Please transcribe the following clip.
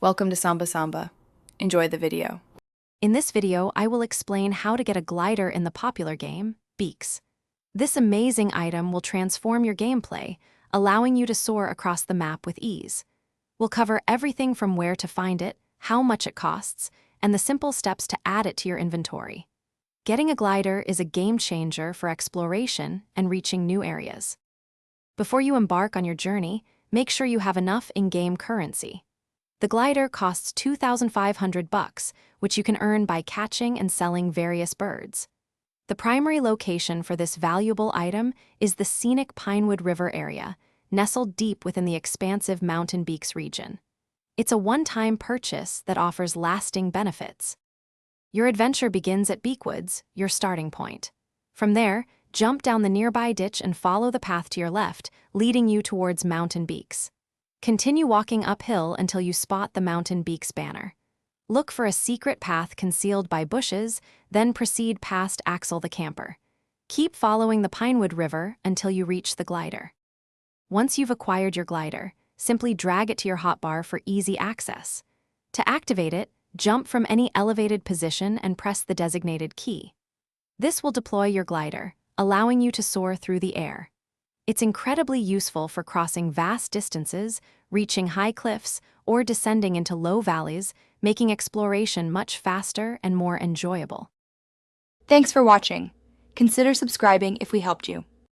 Welcome to Samba Samba. Enjoy the video. In this video, I will explain how to get a glider in the popular game, Beaks. This amazing item will transform your gameplay, allowing you to soar across the map with ease. We'll cover everything from where to find it, how much it costs, and the simple steps to add it to your inventory. Getting a glider is a game changer for exploration and reaching new areas. Before you embark on your journey, make sure you have enough in-game currency. The glider costs $2,500, which you can earn by catching and selling various birds. The primary location for this valuable item is the scenic Pinewood River area, nestled deep within the expansive Mountain Beaks region. It's a one-time purchase that offers lasting benefits. Your adventure begins at Beakwoods, your starting point. From there, jump down the nearby ditch and follow the path to your left, leading you towards Mountain Beaks. Continue walking uphill until you spot the Mountain Beaks banner. Look for a secret path concealed by bushes, then proceed past Axel the camper. Keep following the Pinewood River until you reach the glider. Once you've acquired your glider, simply drag it to your hotbar for easy access. To activate it, jump from any elevated position and press the designated key. This will deploy your glider, allowing you to soar through the air. It's incredibly useful for crossing vast distances, reaching high cliffs, or descending into low valleys, making exploration much faster and more enjoyable. Thanks for watching. Consider subscribing if we helped you.